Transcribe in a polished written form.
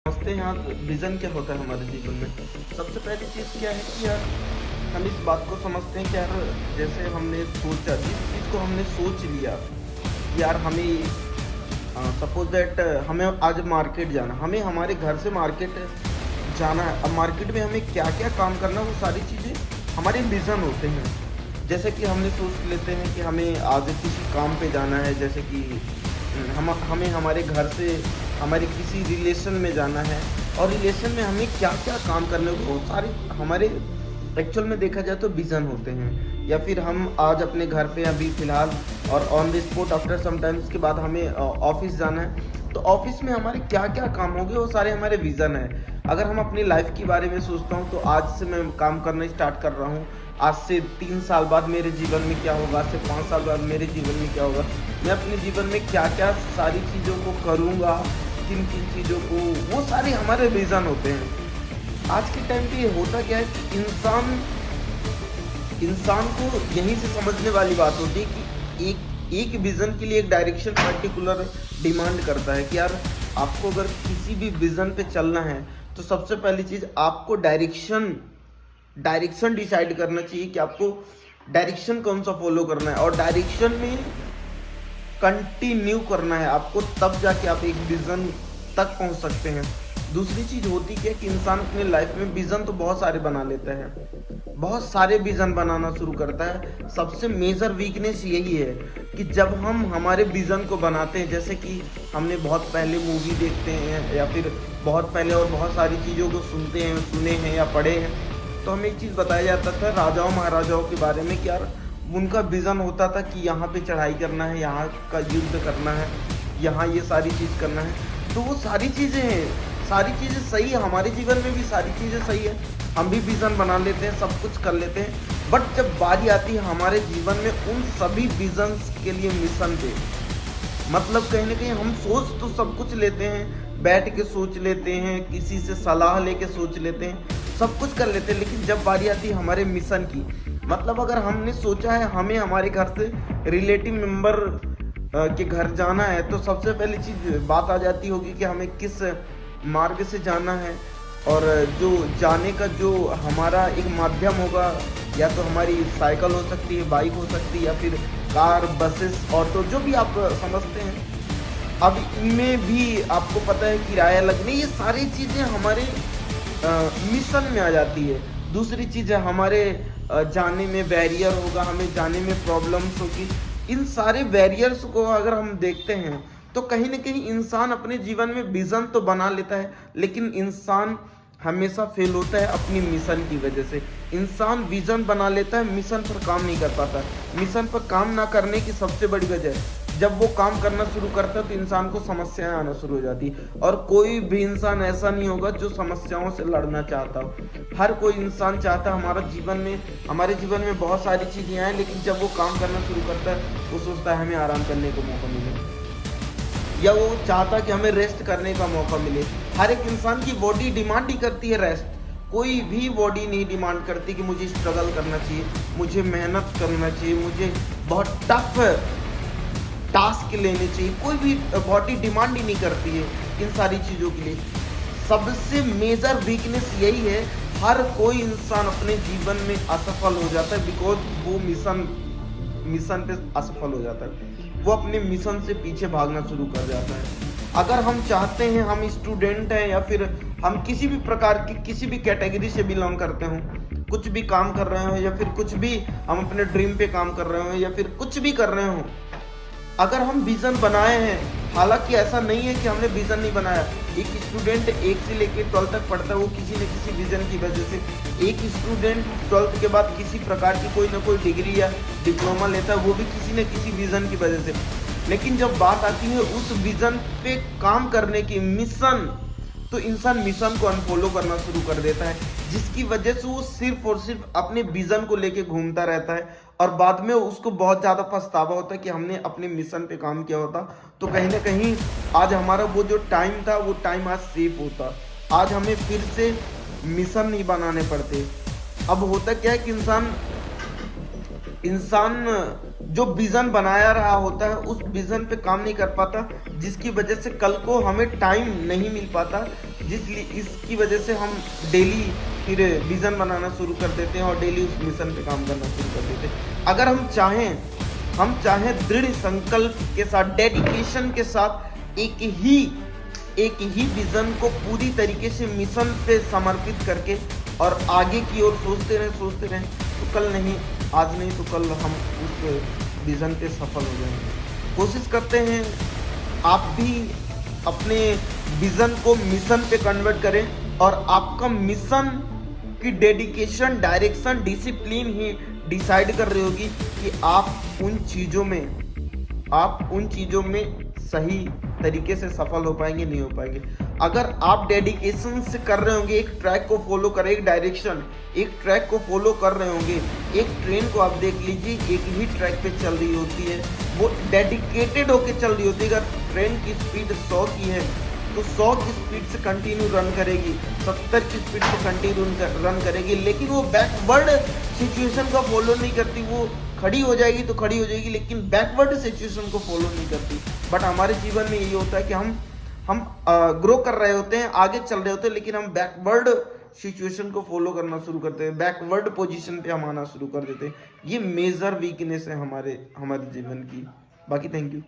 समझते हैं यार विज़न क्या होता है हमारे जीवन में। सबसे पहली चीज़ क्या है कि यार हम इस बात को समझते हैं कि यार जैसे हमने सोचा, जिस चीज़ को हमने सोच लिया कि यार हमें सपोज दैट हमें आज मार्केट जाना, हमें हमारे घर से मार्केट जाना है। अब मार्केट में हमें क्या क्या काम करना है वो सारी चीज़ें हमारे विज़न होते हैं। जैसे कि हमने सोच लेते हैं कि हमें आज किसी काम पे जाना है, जैसे कि हमें हमारे घर से हमारे किसी रिलेशन में जाना है और रिलेशन में हमें क्या क्या काम करने को, वो सारे हमारे एक्चुअल में देखा जाए तो विज़न होते हैं। या फिर हम आज अपने घर पे अभी फ़िलहाल और on the spot after some times के बाद हमें ऑफिस जाना है, तो ऑफिस में हमारे क्या क्या काम होंगे वो सारे हमारे विज़न है। अगर हम अपनी लाइफ के बारे में सोचता हूँ तो आज से मैं काम करना स्टार्ट कर रहा हूँ, आज से 3 साल बाद मेरे जीवन में क्या होगा, आज से 5 साल बाद मेरे जीवन में क्या होगा, मैं अपने जीवन में क्या क्या सारी चीज़ों को करूँगा, किन किन चीज़ों को, वो सारे हमारे विज़न होते हैं। आज के टाइम पे ये होता क्या है कि इंसान को यहीं से समझने वाली बात होती है कि एक विज़न के लिए एक डायरेक्शन पर्टिकुलर डिमांड करता है कि यार आपको अगर किसी भी विज़न पे चलना है तो सबसे पहली चीज़ आपको डायरेक्शन डिसाइड करना चाहिए कि आपको डायरेक्शन कौन सा फॉलो करना है, और डायरेक्शन में कंटिन्यू करना है आपको, तब जाके आप एक विज़न तक पहुंच सकते हैं। दूसरी चीज़ होती क्या है कि इंसान अपने लाइफ में विज़न तो बहुत सारे बना लेता है, बहुत सारे विज़न बनाना शुरू करता है। सबसे मेजर वीकनेस यही है कि जब हम हमारे विज़न को बनाते हैं, जैसे कि हमने बहुत पहले मूवी देखते हैं या फिर बहुत पहले और बहुत सारी चीज़ों को सुनते हैं, सुने हैं या पढ़े हैं, तो हमें एक चीज़ बताया जाता था राजाओं महाराजाओं के बारे में कि यार उनका विज़न होता था कि यहाँ पे चढ़ाई करना है, यहाँ का युद्ध करना है, यहाँ ये सारी चीज़ करना है। तो वो सारी चीज़ें हैं, सारी चीज़ें सही है, हमारे जीवन में भी सारी चीज़ें सही है, हम भी विज़न बना लेते हैं, सब कुछ कर लेते हैं। बट जब बारी आती है हमारे जीवन में उन सभी विज़न्स के लिए मिशन पे, मतलब कहीं ना कहीं हम सोच तो सब कुछ लेते हैं, बैठ के सोच लेते हैं, किसी से सलाह लेके सोच लेते हैं, सब कुछ कर लेते हैं, लेकिन जब बारी आती है हमारे मिशन की, मतलब अगर हमने सोचा है हमें हमारे घर से रिलेटिव मेंबर के घर जाना है, तो सबसे पहली चीज़ बात आ जाती होगी कि हमें किस मार्ग से जाना है, और जो जाने का जो हमारा एक माध्यम होगा, या तो हमारी साइकिल हो सकती है, बाइक हो सकती है, या फिर कार, बसेस, ऑटो, जो भी आप समझते हैं। अब इनमें भी आपको पता है किराया लगने, ये सारी चीज़ें हमारे मिशन में आ जाती है। दूसरी चीज़ है हमारे जाने में बैरियर होगा, हमें जाने में प्रॉब्लम्स होगी। इन सारे बैरियर्स को अगर हम देखते हैं तो कहीं ना कहीं इंसान अपने जीवन में विज़न तो बना लेता है, लेकिन इंसान हमेशा फेल होता है अपनी मिशन की वजह से। इंसान विज़न बना लेता है, मिशन पर काम नहीं कर पाता। मिशन पर काम ना करने की सबसे बड़ी वजह है, जब वो काम करना शुरू करता है तो इंसान को समस्याएं आना शुरू हो जाती है, और कोई भी इंसान ऐसा नहीं होगा जो समस्याओं से लड़ना चाहता हो। हर कोई इंसान चाहता है हमारे जीवन में बहुत सारी चीज़ें आए, लेकिन जब वो काम करना शुरू करता है वो सोचता है हमें आराम करने को मौका मिले, या वो चाहता कि हमें रेस्ट करने का मौका मिले। हर एक इंसान की बॉडी डिमांड ही करती है रेस्ट, कोई भी बॉडी नहीं डिमांड करती कि मुझे स्ट्रगल करना चाहिए, मुझे मेहनत करना चाहिए, मुझे बहुत टफ टास्क लेने चाहिए। कोई भी बॉडी डिमांड ही नहीं करती है इन सारी चीज़ों के लिए। सबसे मेजर वीकनेस यही है, हर कोई इंसान अपने जीवन में असफल हो जाता है बिकॉज वो मिशन पे असफल हो जाता है, वो अपने मिशन से पीछे भागना शुरू कर जाता है। अगर हम चाहते हैं, हम स्टूडेंट हैं या फिर हम किसी भी प्रकार की किसी भी कैटेगरी से बिलोंग करते हो, कुछ भी काम कर रहे हो, या फिर कुछ भी हम अपने ड्रीम पे काम कर रहे हो, या फिर कुछ भी कर रहे हो, अगर हम विज़न बनाए हैं, हालांकि ऐसा नहीं है कि हमने विज़न नहीं बनाया। एक स्टूडेंट 1 से लेकर 12 तक पढ़ता है, वो किसी न किसी विज़न की वजह से, एक स्टूडेंट 12th के बाद किसी प्रकार की कोई ना कोई डिग्री या डिप्लोमा लेता है, वो भी किसी न किसी विज़न की वजह से। लेकिन जब बात आती है उस विज़न पे काम करने की, मिशन, तो इंसान मिशन को अनफॉलो करना शुरू कर देता है, जिसकी वजह से वो सिर्फ और सिर्फ अपने विज़न को लेके घूमता रहता है, और बाद में उसको बहुत ज़्यादा पछतावा होता है कि हमने अपने मिशन पे काम किया होता तो कहीं ना कहीं आज हमारा वो जो टाइम था वो टाइम आज सेफ होता, आज हमें फिर से मिशन नहीं बनाने पड़ते। अब होता क्या है कि इंसान जो विजन बनाया रहा होता है उस विजन पे काम नहीं कर पाता, जिसकी वजह से कल को हमें टाइम नहीं मिल पाता, जिसलिए इसकी वजह से हम डेली फिर विजन बनाना शुरू कर देते हैं और डेली उस मिशन पे काम करना शुरू कर देते हैं। अगर हम चाहें दृढ़ संकल्प के साथ, डेडिकेशन के साथ एक ही विजन को पूरी तरीके से मिशन पे समर्पित करके और आगे की ओर सोचते रहें तो कल नहीं, आज नहीं तो कल हम उस विजन पे सफल हो जाएंगे। कोशिश करते हैं आप भी अपने विजन को मिशन पे कन्वर्ट करें और आपका मिशन की डेडिकेशन, डायरेक्शन, डिसिप्लिन ही डिसाइड कर रही होगी कि आप उन चीज़ों में सही तरीके से सफल हो पाएंगे, नहीं हो पाएंगे। अगर आप डेडिकेशन से कर रहे होंगे, एक ट्रैक को फॉलो करें, एक ट्रैक को फॉलो कर रहे होंगे, एक ट्रेन को आप देख लीजिए एक ही ट्रैक पे चल रही होती है, वो डेडिकेटेड होके चल रही होती है। अगर ट्रेन की स्पीड 100 की है तो 100 की स्पीड से कंटिन्यू रन करेगी, 70 की स्पीड से कंटिन्यू रन करेगी, लेकिन वो बैकवर्ड सिचुएशन का फॉलो नहीं करती। वो खड़ी हो जाएगी तो खड़ी हो जाएगी, लेकिन बैकवर्ड सिचुएशन को फॉलो नहीं करती। बट हमारे जीवन में यही होता है कि हम ग्रो कर रहे होते हैं, आगे चल रहे होते हैं, लेकिन हम बैकवर्ड सिचुएशन को फॉलो करना शुरू करते हैं, बैकवर्ड पोजीशन पे हम आना शुरू कर देते हैं। ये मेजर वीकनेस है हमारे जीवन की। बाकी थैंक यू।